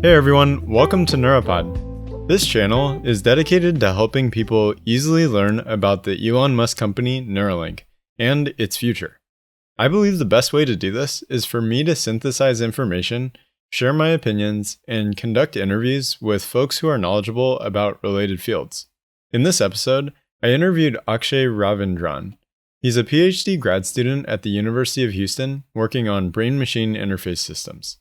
Hey everyone, welcome to Neura Pod. This channel is dedicated to helping people easily learn about the Elon Musk company Neuralink and its future. I believe the best way to do this is for me to synthesize information, share my opinions, and conduct interviews with folks who are knowledgeable about related fields. In this episode, I interviewed Akshay Ravindran. He's a PhD grad student at the University of Houston working on brain-machine interface systems.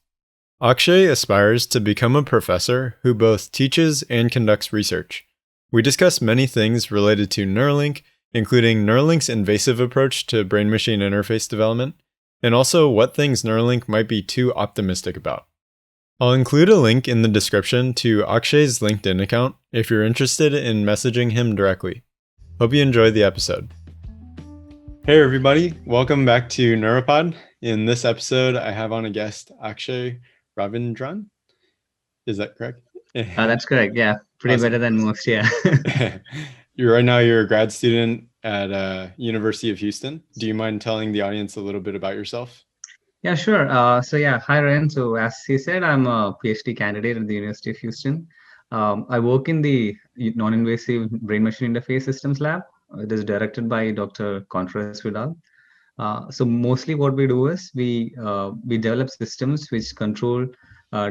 Akshay aspires to become a professor who both teaches and conducts research. We discuss many things related to Neuralink, including Neuralink's invasive approach to brain-machine interface development, and also what things Neuralink might be too optimistic about. I'll include a link in the description to Akshay's LinkedIn account if you're interested in messaging him directly. Hope you enjoyed the episode. Hey everybody, welcome back to Neura Pod. In this episode, I have on a guest, Akshay Ravindran. Is that correct? That's correct. Yeah, pretty Awesome. Better than most. Yeah. You're a grad student at University of Houston. Do you mind telling the audience a little bit about yourself? Yeah, sure. Hi Ryan. So as he said, I'm a PhD candidate at the University of Houston. I work in the non-invasive brain-machine interface systems lab. It is directed by Dr. Contreras Vidal. So mostly what we do is we develop systems which control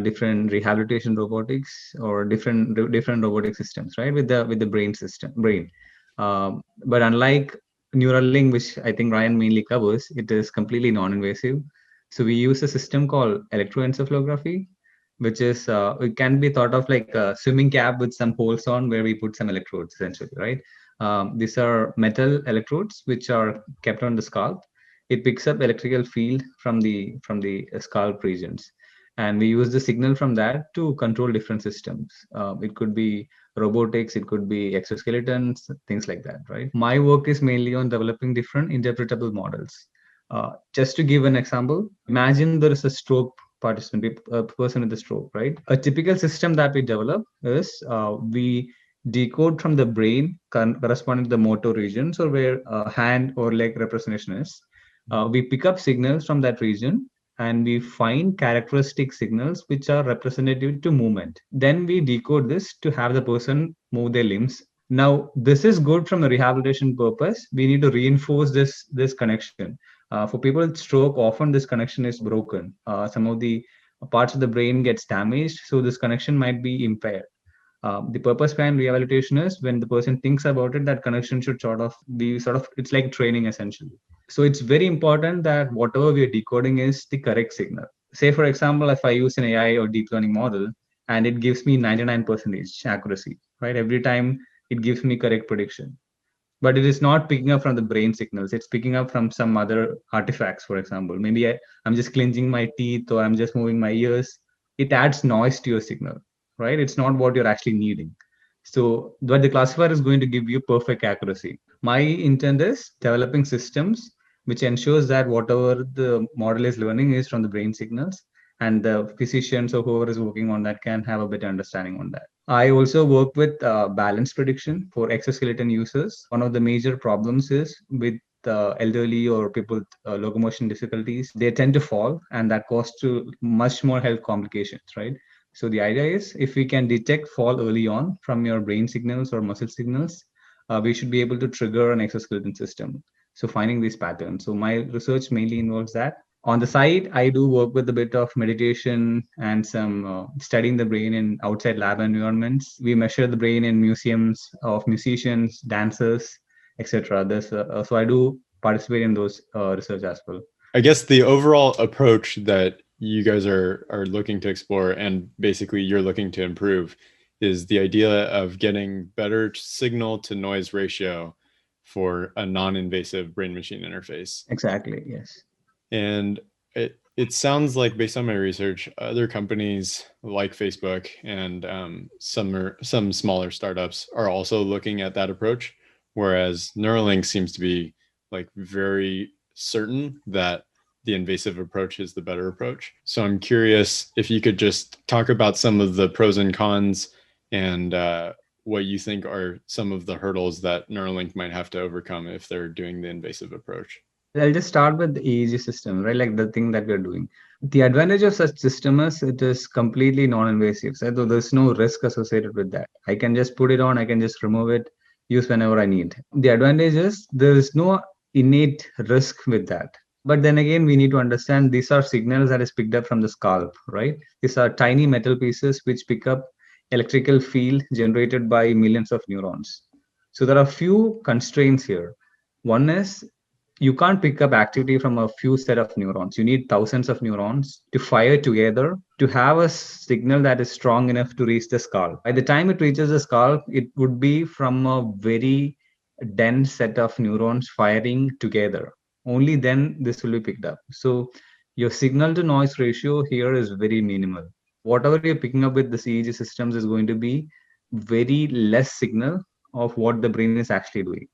different rehabilitation robotics or different robotic systems, right? With the brain. But unlike Neuralink, which I think Ryan mainly covers, it is completely non-invasive. So we use a system called electroencephalography, which is it can be thought of like a swimming cap with some holes on where we put some electrodes essentially, right? These are metal electrodes which are kept on the scalp. It picks up electrical field from the scalp regions, and we use the signal from that to control different systems. It could be robotics, it could be exoskeletons, things like that, right? My work is mainly on developing different interpretable models. Just to give an example, imagine there is a stroke participant, a person with a stroke, right? A typical system that we develop is we decode from the brain corresponding to the motor regions or where hand or leg representation is. We pick up signals from that region and we find characteristic signals which are representative to movement. Then we decode this to have the person move their limbs. Now, this is good from a rehabilitation purpose. We need to reinforce this connection. For people with stroke, often this connection is broken. Some of the parts of the brain gets damaged, so this connection might be impaired. The purpose behind rehabilitation is when the person thinks about it, that connection should it's like training essentially. So it's very important that whatever we are decoding is the correct signal. Say, for example, if I use an AI or deep learning model and it gives me 99% accuracy, right? Every time it gives me correct prediction. But it is not picking up from the brain signals. It's picking up from some other artifacts, for example. Maybe I'm just clenching my teeth or I'm just moving my ears. It adds noise to your signal, right? It's not what you're actually needing. So, but the classifier is going to give you perfect accuracy. My intent is developing systems which ensures that whatever the model is learning is from the brain signals, and the physicians or whoever is working on that can have a better understanding on that. I also work with balance prediction for exoskeleton users. One of the major problems is with elderly or people with locomotion difficulties, they tend to fall, and that causes to much more health complications, right? So the idea is if we can detect fall early on from your brain signals or muscle signals, we should be able to trigger an exoskeleton system. So finding these patterns. So my research mainly involves that. On the side, I do work with a bit of meditation and some studying the brain in outside lab environments. We measure the brain in museums of musicians, dancers, etc. So I do participate in those research as well. I guess the overall approach that you guys are looking to explore and basically you're looking to improve is the idea of getting better signal to noise ratio for a non-invasive brain-machine interface. Exactly, yes. And it sounds like, based on my research, other companies like Facebook and some smaller startups are also looking at that approach, whereas Neuralink seems to be like very certain that the invasive approach is the better approach. So I'm curious if you could just talk about some of the pros and cons and what you think are some of the hurdles that Neuralink might have to overcome if they're doing the invasive approach. I'll just start with the EEG system, right? Like the thing that we're doing. The advantage of such system is it is completely non-invasive. So there's no risk associated with that. I can just put it on, I can just remove it, use whenever I need. The advantage is there is no innate risk with that. But then again, we need to understand these are signals that is picked up from the scalp, right? These are tiny metal pieces which pick up electrical field generated by millions of neurons. So there are few constraints here. One is you can't pick up activity from a few set of neurons. You need thousands of neurons to fire together to have a signal that is strong enough to reach the skull. By the time it reaches the skull, it would be from a very dense set of neurons firing together. Only then this will be picked up. So your signal to noise ratio here is very minimal. Whatever you're picking up with the CEG systems is going to be very less signal of what the brain is actually doing.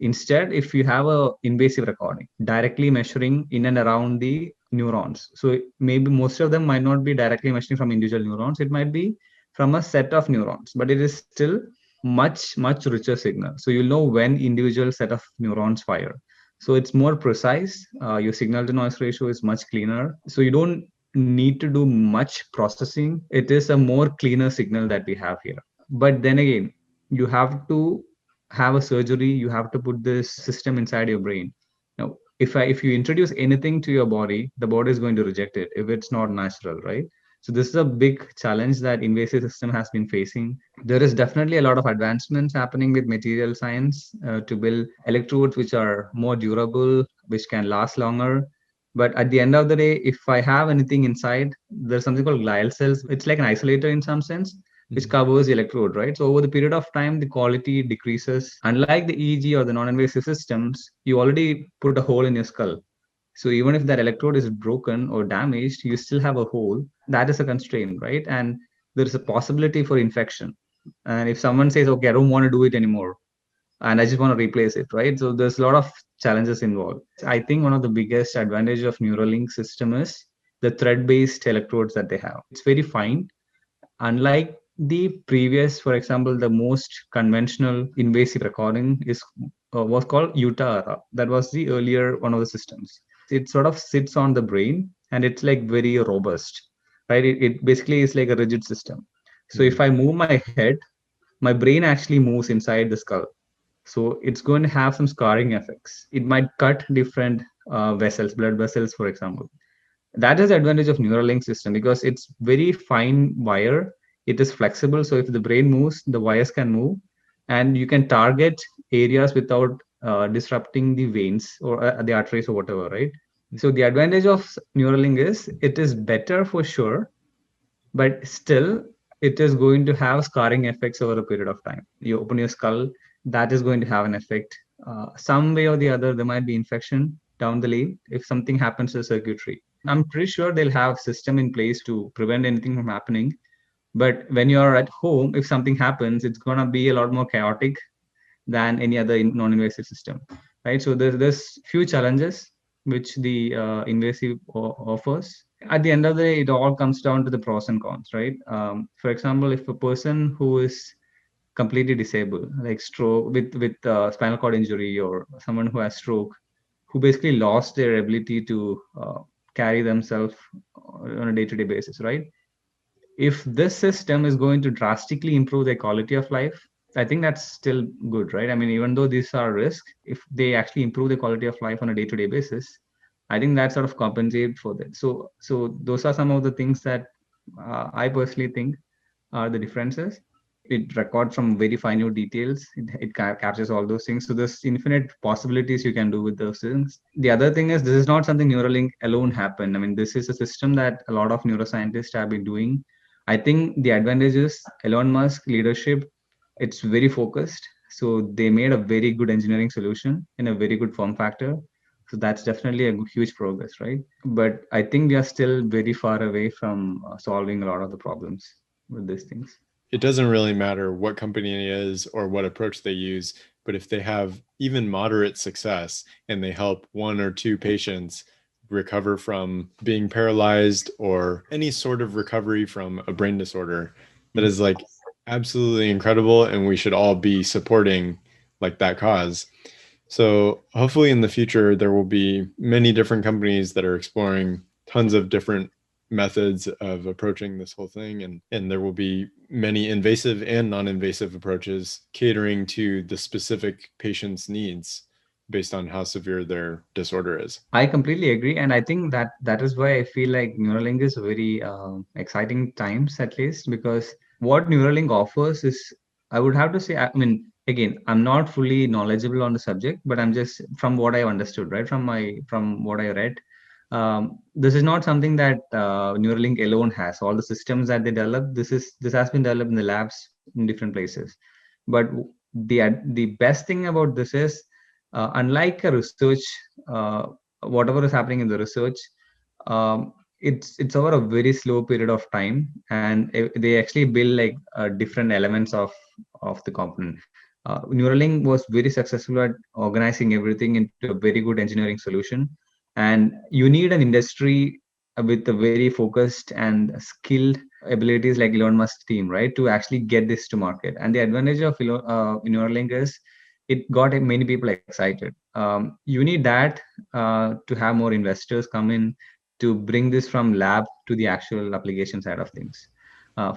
Instead, if you have a invasive recording directly measuring in and around the neurons, so maybe most of them might not be directly measuring from individual neurons, it might be from a set of neurons, but it is still much richer signal. So you'll know when individual set of neurons fire. So it's more precise. Your signal to noise ratio is much cleaner. So you don't need to do much processing. It is a more cleaner signal that we have here. But then again, you have to have a surgery, you have to put this system inside your brain. Now if you introduce anything to your body, the body is going to reject it if it's not natural, right? So this is a big challenge that invasive system has been facing. There is definitely a lot of advancements happening with material science to build electrodes which are more durable, which can last longer. But at the end of the day, if I have anything inside, there's something called glial cells. It's like an isolator in some sense, which covers the electrode, right? So over the period of time, the quality decreases. Unlike the EEG or the non-invasive systems, you already put a hole in your skull. So even if that electrode is broken or damaged, you still have a hole. That is a constraint, right? And there is a possibility for infection. And if someone says, okay, I don't want to do it anymore, and I just want to replace it, right? So there's a lot of challenges involved. I think one of the biggest advantage of Neuralink system is the thread-based electrodes that they have. It's very fine. Unlike the previous, for example, the most conventional invasive recording is was called Utah. That was the earlier one of the systems. It sort of sits on the brain and it's like very robust, right? It basically is like a rigid system. So if I move my head, my brain actually moves inside the skull. So it's going to have some scarring effects. It might cut different vessels, blood vessels, for example. That is the advantage of Neuralink system because it's very fine wire. It is flexible, so if the brain moves, the wires can move, and you can target areas without disrupting the veins or the arteries or whatever, right? So the advantage of Neuralink is it is better for sure, but still it is going to have scarring effects over a period of time. You open your skull, that is going to have an effect. Some way or the other, there might be infection down the lane if something happens to the circuitry. I'm pretty sure they'll have system in place to prevent anything from happening. But when you're at home, if something happens, it's gonna be a lot more chaotic than any other non-invasive system, right? So there's few challenges which the invasive offers. At the end of the day, it all comes down to the pros and cons, right? For example, if a person who is completely disabled, like stroke with spinal cord injury, or someone who has stroke, who basically lost their ability to carry themselves on a day-to-day basis, right? If this system is going to drastically improve their quality of life, I think that's still good, right? I mean, even though these are risks, if they actually improve the quality of life on a day-to-day basis, I think that sort of compensate for that. So those are some of the things that I personally think are the differences. It records from very minute details. It captures all those things. So there's infinite possibilities you can do with those things. The other thing is this is not something Neuralink alone happened. I mean, this is a system that a lot of neuroscientists have been doing. I think the advantage is Elon Musk leadership. It's very focused. So they made a very good engineering solution in a very good form factor. So that's definitely a huge progress, right? But I think we are still very far away from solving a lot of the problems with these things. It doesn't really matter what company it is or what approach they use, but if they have even moderate success and they help one or two patients recover from being paralyzed or any sort of recovery from a brain disorder, that is like absolutely incredible, and we should all be supporting like that cause. So hopefully in the future there will be many different companies that are exploring tons of different methods of approaching this whole thing, and there will be many invasive and non-invasive approaches catering to the specific patient's needs based on how severe their disorder is. I completely agree, and I think that is why I feel like Neuralink is very exciting times, at least, because what Neuralink offers is, I would have to say, I mean, again, I'm not fully knowledgeable on the subject, but I'm just from what I understood, right, from what I read. This is not something that Neuralink alone has. All the systems that they develop, this has been developed in the labs in different places. But the best thing about this is, unlike a research, uh, whatever is happening in the research, it's over a very slow period of time, and they actually build like different elements of the component. Neuralink was very successful at organizing everything into a very good engineering solution, and you need an industry with a very focused and skilled abilities like Elon Musk's team, right, to actually get this to market. And the advantage of Neuralink is it got many people excited. You need that to have more investors come in to bring this from lab to the actual application side of things.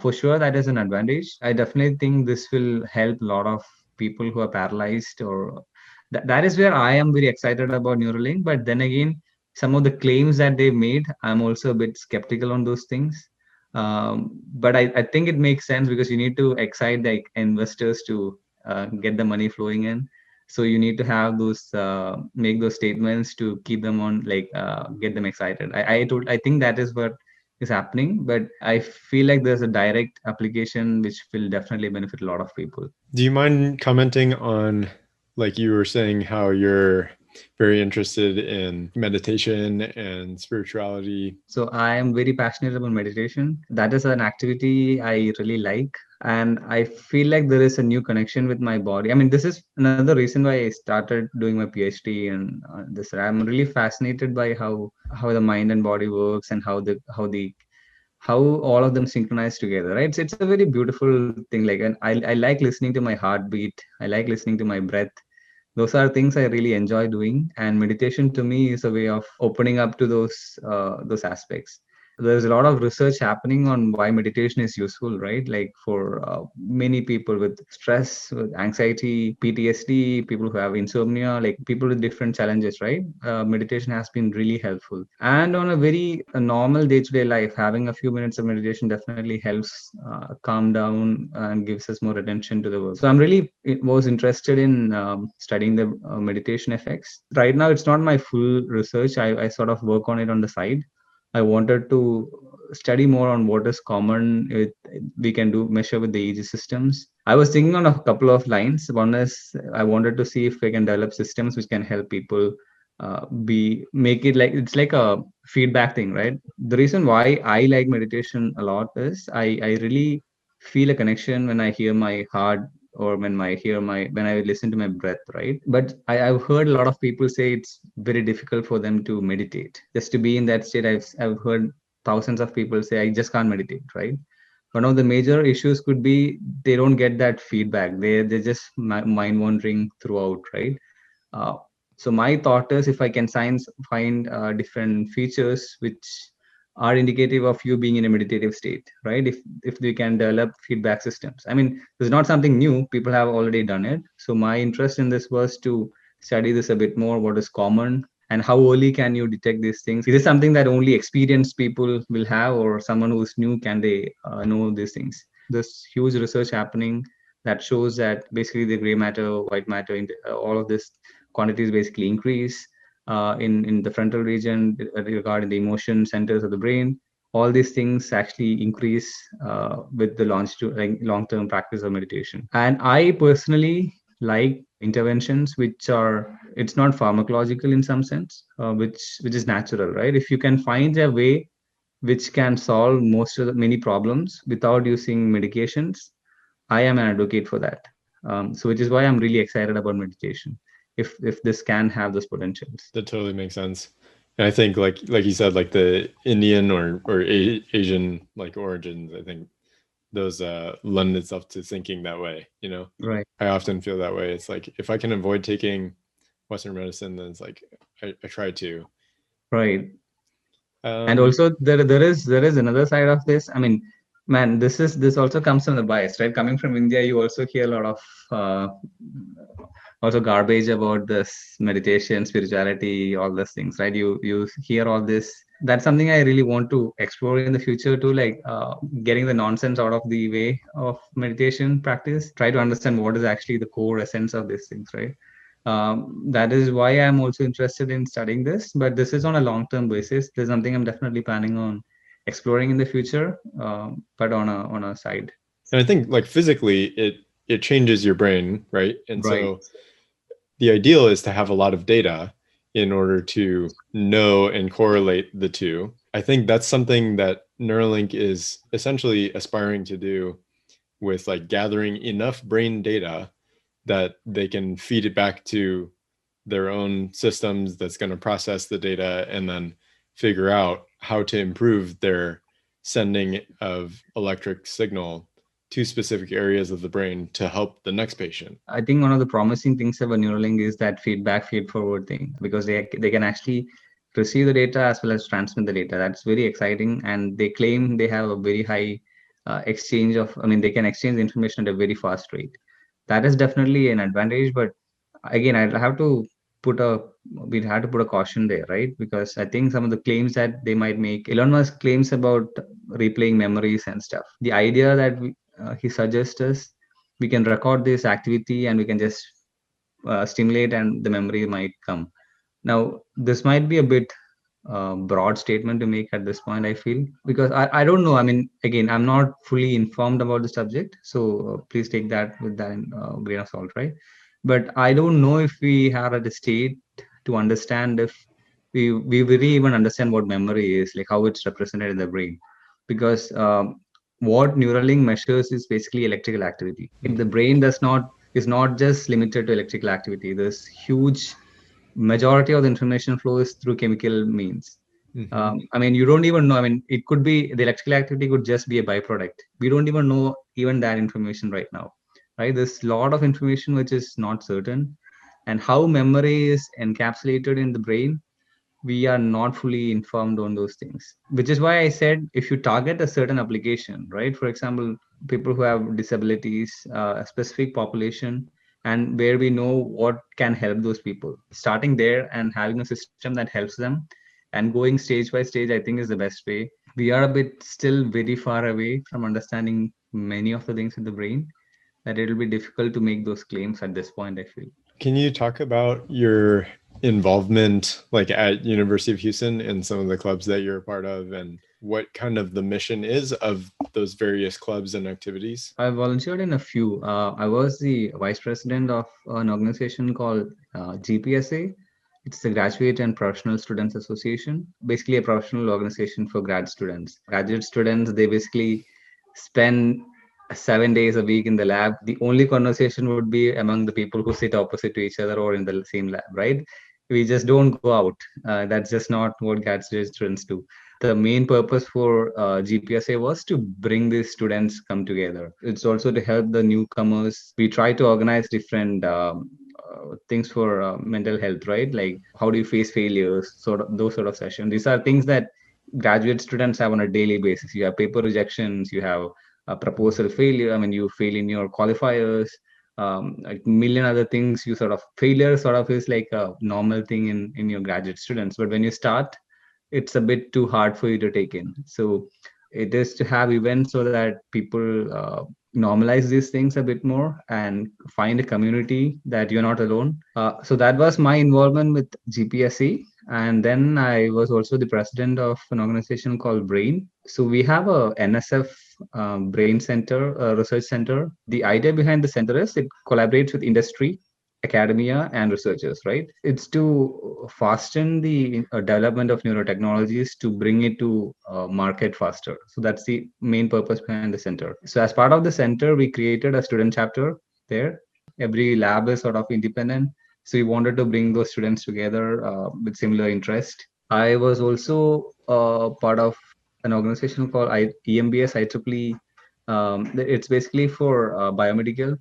For sure, that is an advantage. I definitely think this will help a lot of people who are paralyzed, or that is where I am very excited about Neuralink. But then again, some of the claims that they made, I'm also a bit skeptical on those things. But I think it makes sense because you need to excite the investors to get the money flowing in. So you need to have those make those statements to keep them on, like get them excited. I think that is what is happening, but I feel like there's a direct application which will definitely benefit a lot of people. Do you mind commenting on, like you were saying, how you're very interested in meditation and spirituality? So I am very passionate about meditation. That is an activity I really like. And I feel like there is a new connection with my body. I mean, this is another reason why I started doing my PhD and this. I'm really fascinated by how the mind and body works, and how all of them synchronize together, right? So it's a very beautiful thing. Like, and I like listening to my heartbeat. I like listening to my breath. Those are things I really enjoy doing, and meditation to me is a way of opening up to those aspects. There's a lot of research happening on why meditation is useful, right? Like for many people with stress, with anxiety, PTSD, people who have insomnia, like people with different challenges, right? Meditation has been really helpful. And on a very normal day-to-day life, having a few minutes of meditation definitely helps calm down and gives us more attention to the work. So I'm really was interested in studying the meditation effects. Right now, it's not my full research. I sort of work on it on the side. I wanted to study more on what is common we can do measure with the EEG systems. I was thinking on a couple of lines. One is I wanted to see if we can develop systems which can help people be make it like it's like a feedback thing, right? The reason why I like meditation a lot is I really feel a connection when I hear my heart, or when I listen to my breath, right? But I've heard a lot of people say it's very difficult for them to meditate. Just to be in that state, I've heard thousands of people say I just can't meditate, right? One of the major issues could be they don't get that feedback. They're just mind wandering throughout, right? Uh, so my thought is if I can find different features which are indicative of you being in a meditative state, right? If we can develop feedback systems. I mean, this is not something new. People have already done it. So my interest in this was to study this a bit more. What is common and how early can you detect these things? Is it something that only experienced people will have, or someone who's new can they know these things? There's huge research happening that shows that basically the gray matter, white matter, all of this quantities basically increase in the frontal region regarding the emotion centers of the brain. All these things actually increase with the long-term practice of meditation. And I personally like interventions which are it's not pharmacological in some sense, which is natural, right? If you can find a way which can solve most of the many problems without using medications, I am an advocate for that. So which is why I'm really excited about meditation. If this can have those potentials. That totally makes sense. And I think like you said, like the Indian or Asian like origins, I think those lend itself to thinking that way, you know. Right. I often feel that way. It's like if I can avoid taking Western medicine, then it's like I try to. Right. And also there is another side of this. I mean, man, this also comes from the bias, right? Coming from India, you also hear a lot of also garbage about this meditation, spirituality, all those things, right? You hear all this. That's something I really want to explore in the future too, like getting the nonsense out of the way of meditation practice. Try to understand what is actually the core essence of these things, right? That is why I'm also interested in studying this, but this is on a long-term basis. There's something I'm definitely planning on exploring in the future, but on a side. And I think like physically it changes your brain, right? And Right. so the ideal is to have a lot of data in order to know and correlate the two. I think that's something that Neuralink is essentially aspiring to do with like gathering enough brain data that they can feed it back to their own systems that's going to process the data and then figure out how to improve their sending of electric signal to specific areas of the brain to help the next patient. I think one of the promising things about Neuralink is that feedback, feed forward thing, because they can actually receive the data as well as transmit the data. That's very exciting, and they claim they have a very high exchange of. I mean, they can exchange information at a very fast rate. That is definitely an advantage, but again, I'll have to put a we'd have to put a caution there, right? Because I think some of the claims that they might make, Elon Musk claims about replaying memories and stuff. The idea that he suggests us, we can record this activity and we can just stimulate and the memory might come. Now, this might be a bit broad statement to make at this point, I feel, because I don't know. I mean, again, I'm not fully informed about the subject, so please take that with that grain of salt, right? But I don't know if we are at a state to understand if we really even understand what memory is, like how it's represented in the brain, because what Neuralink measures is basically electrical activity. The Mm-hmm. brain does not is not just limited to electrical activity. There's huge majority of the information flows through chemical means. Mm-hmm. I mean, you don't even know. I mean, it could be the electrical activity could just be a byproduct. We don't even know even that information right now, right? There's a lot of information which is not certain, and how memory is encapsulated in the brain, we are not fully informed on those things, which is why I said if you target a certain application, right? For example, people who have disabilities, a specific population, and where we know what can help those people, starting there and having a system that helps them and going stage by stage, I think is the best way. We are a bit still very far away from understanding many of the things in the brain, that it'll be difficult to make those claims at this point, I feel. Can you talk about your involvement like at University of Houston and some of the clubs that you're a part of and what kind of the mission is of those various clubs and activities? I volunteered in a few. I was the vice president of an organization called GPSA. It's the Graduate and Professional Students Association, basically a professional organization for grad students. Graduate students, they basically spend 7 days a week in the lab. The only conversation would be among the people who sit opposite to each other or in the same lab, right? We just don't go out. That's just not what graduate students do. The main purpose for GPSA was to bring these students come together. It's also to help the newcomers. We try to organize different things for mental health, right? Like how do you face failures, sort of those sort of sessions. These are things that graduate students have on a daily basis. You have paper rejections, you have a proposal failure. I mean, you fail in your qualifiers. Like million other things. You sort of failure sort of is like a normal thing in your graduate students. But when you start, it's a bit too hard for you to take in. So it is to have events so that people normalize these things a bit more and find a community that you're not alone. So that was my involvement with GPSC. And then I was also the president of an organization called Brain. So we have a NSF Brain Center, research center. The idea behind the center is it collaborates with industry, academia, and researchers, right? It's to fasten the development of neurotechnologies to bring it to market faster. So that's the main purpose behind the center. So as part of the center, we created a student chapter there. Every lab is sort of independent. So we wanted to bring those students together with similar interest. I was also part of an organization called EMBS IEEE. It's basically for biomedical.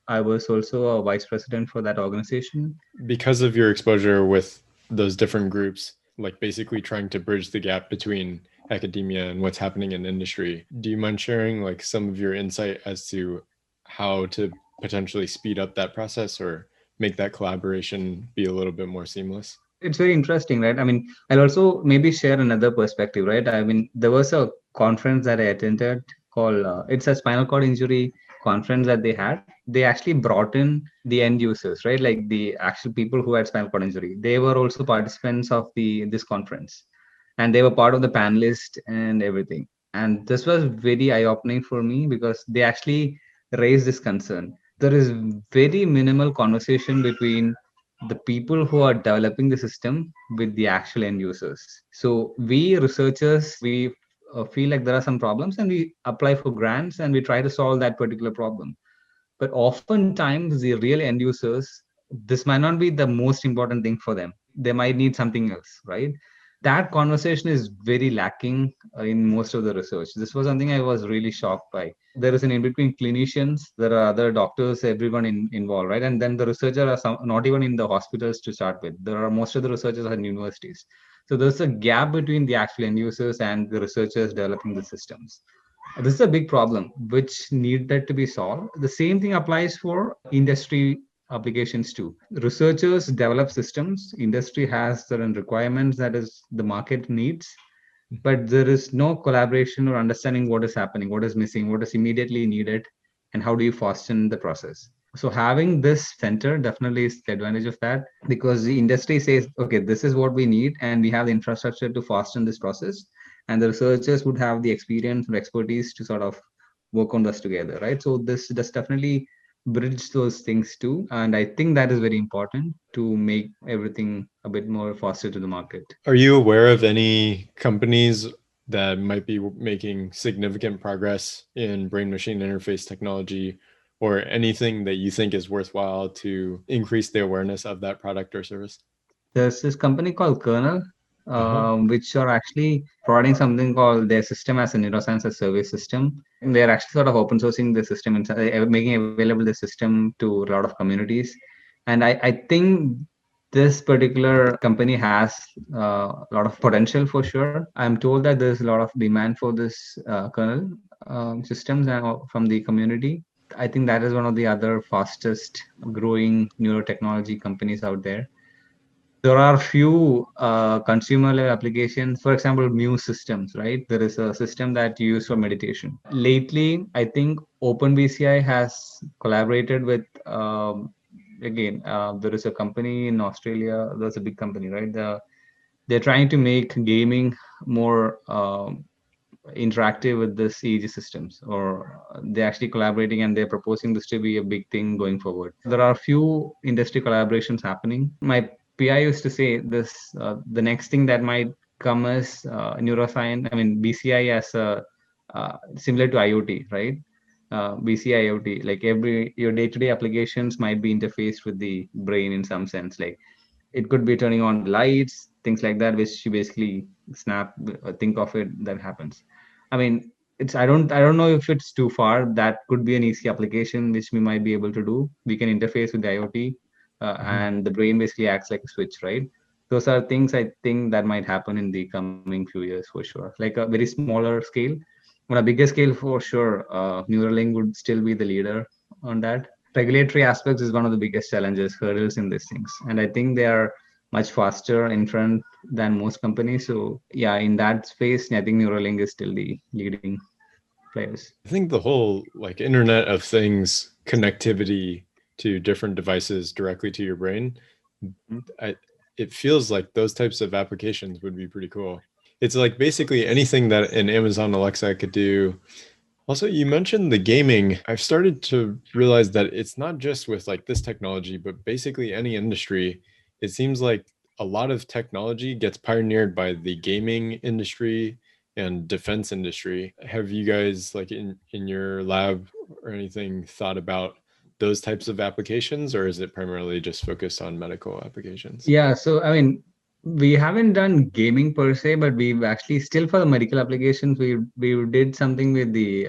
I was also a vice president for that organization. Because of your exposure with those different groups, like basically trying to bridge the gap between academia and what's happening in industry. Do you mind sharing like some of your insight as to how to potentially speed up that process or make that collaboration be a little bit more seamless? It's very interesting, right? I mean, I'll also maybe share another perspective, right? I mean, there was a conference that I attended called it's a spinal cord injury conference that they had. They actually brought in the end users, right? Like the actual people who had spinal cord injury. They were also participants of the this conference, and they were part of the panelist and everything. And this was very eye-opening for me because they actually raised this concern. There is very minimal conversation between the people who are developing the system with the actual end users. So we researchers, we feel like there are some problems and we apply for grants and we try to solve that particular problem. But oftentimes the real end users, this might not be the most important thing for them. They might need something else, right? That conversation is very lacking in most of the research. This was something I was really shocked by. There is an in between clinicians, there are other doctors, everyone involved, right? And then the researchers are not even in the hospitals to start with. There are most of the researchers are in universities. So there's a gap between the actual end users and the researchers developing the systems. This is a big problem which needed to be solved. The same thing applies for industry applications too. Researchers develop systems, industry has certain requirements that is the market needs, but there is no collaboration or understanding what is happening, what is missing, what is immediately needed, and how do you fasten the process. So having this center definitely is the advantage of that, because the industry says, okay, this is what we need, and we have the infrastructure to fasten this process, and the researchers would have the experience or expertise to sort of work on this together, right? So this does definitely bridge those things too, and I think that is very important to make everything a bit more faster to the market. Are you aware of any companies that might be making significant progress in brain machine interface technology or anything that you think is worthwhile to increase the awareness of that product or service? There's this company called Kernel, Uh-huh. which are actually providing something called their system as a neuroscience as service system. And they're actually sort of open sourcing the system and making available the system to a lot of communities. And I think this particular company has a lot of potential for sure. I'm told that there's a lot of demand for this kernel systems from the community. I think that is one of the other fastest growing neurotechnology companies out there. There are few consumer level applications, for example Muse systems, right? There is a system that you use for meditation. Lately I think OpenBCI has collaborated with again there is a company in Australia. There's a big company, right? They're trying to make gaming more interactive with the CEG systems, or they're actually collaborating and they're proposing this to be a big thing going forward. There are a few industry collaborations happening. My PI used to say this: the next thing that might come is neuroscience. I mean, BCI as a similar to IoT, right? BCI IoT, like every your day-to-day applications might be interfaced with the brain in some sense. Like it could be turning on lights, things like that, which you basically snap think of it that happens. I mean, it's I don't know if it's too far. That could be an easy application which we might be able to do. We can interface with the IoT, Mhm. and the brain basically acts like a switch, right? Those are things I think that might happen in the coming few years for sure. Like a very smaller scale. On a bigger scale, for sure, Neuralink would still be the leader on that. Regulatory aspects is one of the biggest challenges, hurdles in these things, and I think they are much faster in front than most companies. So yeah, in that space, I think Neuralink is still the leading players. I think the whole like Internet of Things connectivity to different devices directly to your brain, I, it feels like those types of applications would be pretty cool. It's like basically anything that an Amazon Alexa could do. Also, you mentioned the gaming. I've started to realize that it's not just with like this technology, but basically any industry. It seems like a lot of technology gets pioneered by the gaming industry and defense industry. Have you guys like in your lab or anything thought about those types of applications, or is it primarily just focused on medical applications? Yeah, so I mean, we haven't done gaming per se, but we've actually still for the medical applications, we did something with the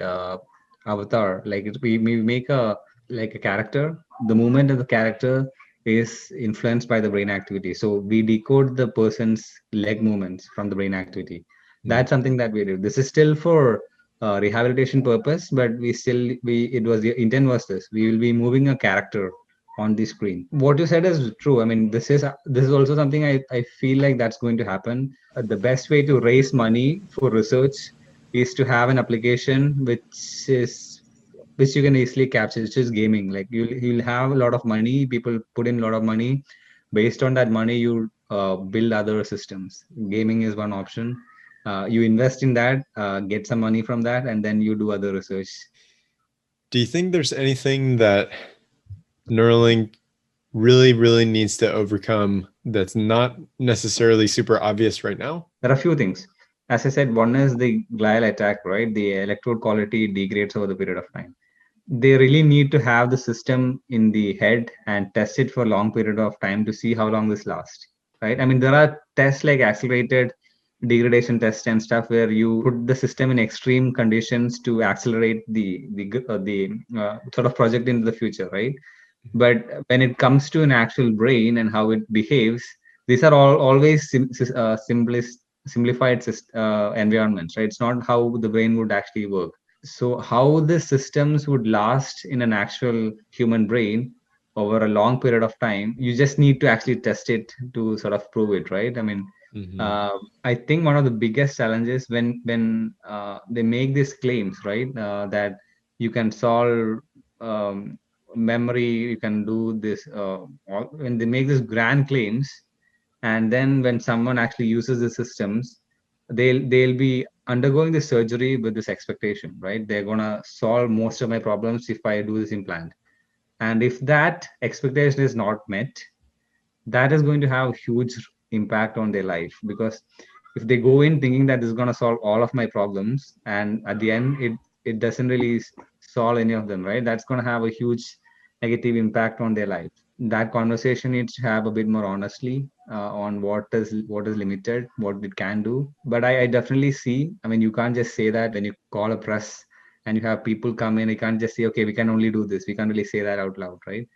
avatar. Like we make a like a character, the movement of the character is influenced by the brain activity. So we decode the person's leg movements from the brain activity. Mm. That's something that we do. This is still for rehabilitation purpose, but we it was the intent was this. We will be moving a character on the screen. What you said is true. I mean, this is also something I feel like that's going to happen. The best way to raise money for research is to have an application is which you can easily capture. It's just gaming. Like you'll have a lot of money. People put in a lot of money. Based on that money, you build other systems. Gaming is one option. You invest in that, get some money from that, and then you do other research. Do you think there's anything that Neuralink really needs to overcome that's not necessarily super obvious right now? There are a few things. As I said, one is the glial attack, right? The electrode quality degrades over the period of time. They really need to have the system in the head and test it for a long period of time to see how long this lasts, right? I mean, there are tests like accelerated degradation tests and stuff where you put the system in extreme conditions to accelerate the sort of project into the future, right? But when it comes to an actual brain and how it behaves, these are all always simplified environments, right? It's not how the brain would actually work. So how the systems would last in an actual human brain over a long period of time, you just need to actually test it to sort of prove it, right? I mean, Mm-hmm. uh, I think one of the biggest challenges when they make these claims, right, that you can solve memory, you can do this. When they make these grand claims, and then when someone actually uses the systems, they'll be undergoing the surgery with this expectation, right? They're gonna solve most of my problems if I do this implant, and if that expectation is not met, that is going to have huge impact on their life, because if they go in thinking that this is going to solve all of my problems and at the end it doesn't really solve any of them, right? That's going to have a huge negative impact on their life. That conversation needs to have a bit more honestly on what is limited, what it can do. But I definitely see, I mean, you can't just say that when you call a press and you have people come in. You can't just say, okay, we can only do this. We can't really say that out loud, right?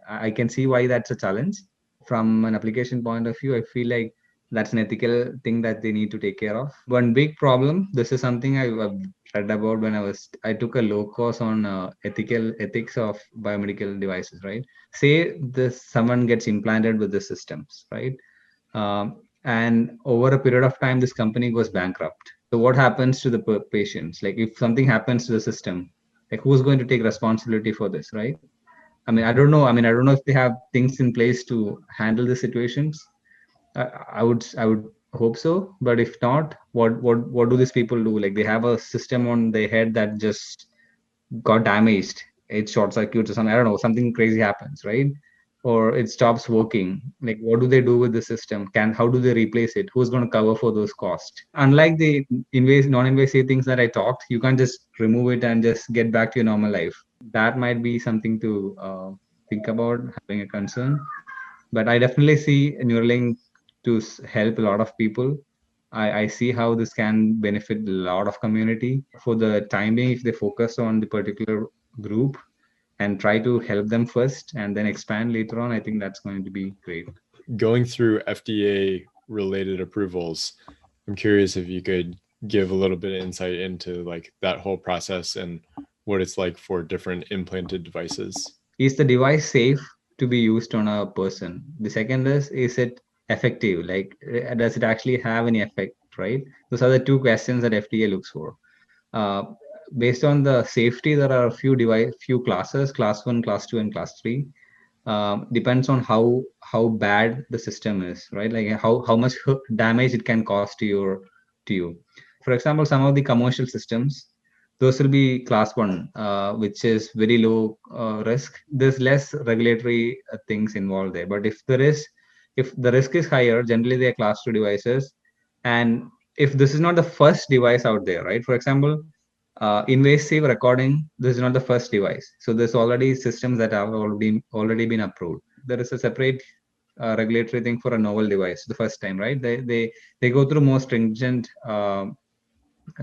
I can see why that's a challenge. From an application point of view, I feel like that's an ethical thing that they need to take care of. One big problem, this is something I've read about when I took a low course on ethics of biomedical devices, right? Say this someone gets implanted with the systems, right? And over a period of time, this company goes bankrupt. So what happens to the patients? Like if something happens to the system, like who's going to take responsibility for this, right? I mean, I don't know. I mean, I don't know if they have things in place to handle the situations. I would hope so. But if not, what do these people do? Like they have a system on their head that just got damaged. It short circuits or something. I don't know. Something crazy happens, right? Or it stops working. Like what do they do with the system? How do they replace it? Who's going to cover for those costs? Unlike the non-invasive things that I talked, you can't just remove it and just get back to your normal life. That might be something to think about, having a concern. But I definitely see Neuralink to help a lot of people. I see how this can benefit a lot of community. For the time being, if they focus on the particular group and try to help them first and then expand later on, I think that's going to be great. Going through FDA related approvals, I'm curious if you could give a little bit of insight into like that whole process and what it's like for different implanted devices. Is the device safe to be used on a person? The second is it effective? Like, does it actually have any effect, right? Those are the two questions that FDA looks for. Uh, Based on the safety, there are a few classes: class one, class two, and class three. Depends on how bad the system is, right? Like how much damage it can cause to you. For example, some of the commercial systems, those will be class one, which is very low risk. There's less regulatory things involved there. But if the risk is higher, generally they are class two devices. And if this is not the first device out there, right? For example, invasive recording, this is not the first device. So there's already systems that have already been approved. There is a separate regulatory thing for a novel device the first time, right? They go through more stringent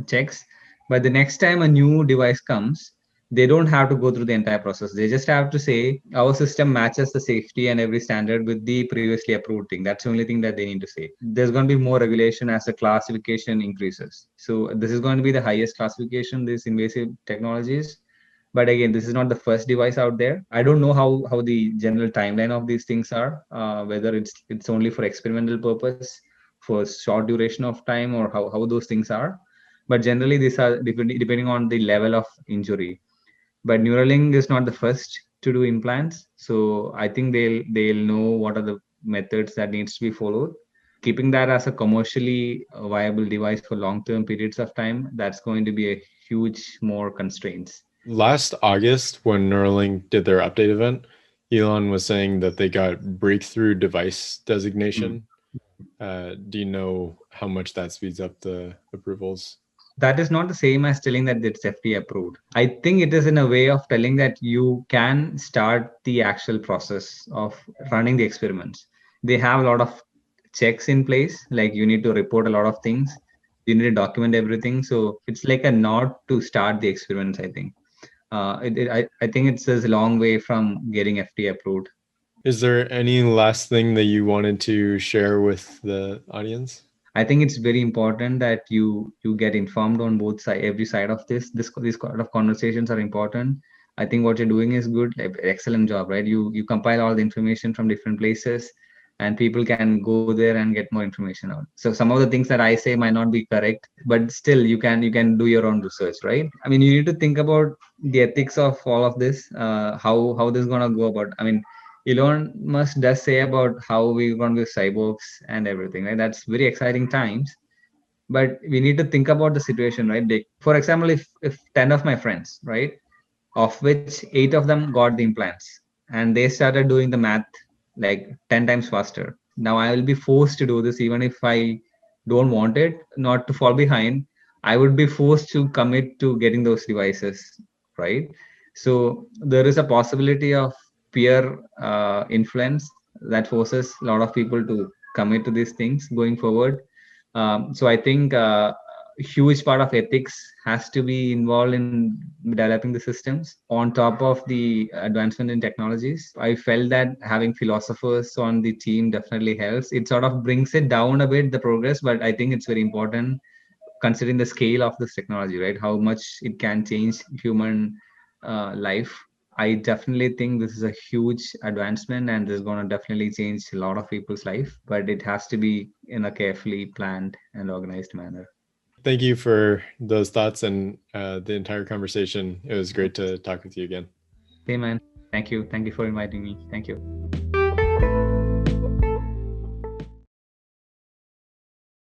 checks. But the next time a new device comes, they don't have to go through the entire process. They just have to say our system matches the safety and every standard with the previously approved thing. That's the only thing that they need to say. There's going to be more regulation as the classification increases. So this is going to be the highest classification, these invasive technologies. But again, this is not the first device out there. I don't know how the general timeline of these things are, whether it's only for experimental purpose for short duration of time, or how those things are. But generally these are depending on the level of injury. But Neuralink is not the first to do implants, so I think they'll know what are the methods that needs to be followed. Keeping that as a commercially viable device for long term periods of time, that's going to be a huge more constraints. Last August, when Neuralink did their update event, Elon was saying that they got breakthrough device Mm. designation. Do you know how much that speeds up the approvals? That is not the same as telling that it's FDA approved. I think it is in a way of telling that you can start the actual process of running the experiments. They have a lot of checks in place, like you need to report a lot of things, you need to document everything. So it's like a nod to start the experiments, I think. I think it's a long way from getting FDA approved. Is there any last thing that you wanted to share with the audience? I think it's very important that you get informed on both side, every side of this. These kind of conversations are important. I think what you're doing is good, like, excellent job, right? You compile all the information from different places, and people can go there and get more information out. So some of the things that I say might not be correct, but still you can do your own research, right? I mean, you need to think about the ethics of all of this, how this is gonna go about. I mean, Elon Musk does say about how we're going to be cyborgs and everything, right? That's very exciting times. But we need to think about the situation, right? For example, if 10 of my friends, right, of which 8 of them got the implants, and they started doing the math like 10 times faster. Now I will be forced to do this even if I don't want it, not to fall behind. I would be forced to commit to getting those devices, right? So there is a possibility of peer influence that forces a lot of people to commit to these things going forward. So I think a huge part of ethics has to be involved in developing the systems on top of the advancement in technologies. I felt that having philosophers on the team definitely helps. It sort of brings it down a bit, the progress, but I think it's very important considering the scale of this technology, right? How much it can change human life. I definitely think this is a huge advancement, and this is going to definitely change a lot of people's life, but it has to be in a carefully planned and organized manner. Thank you for those thoughts and the entire conversation. It was great to talk with you again. Hey, man. Thank you. Thank you for inviting me. Thank you.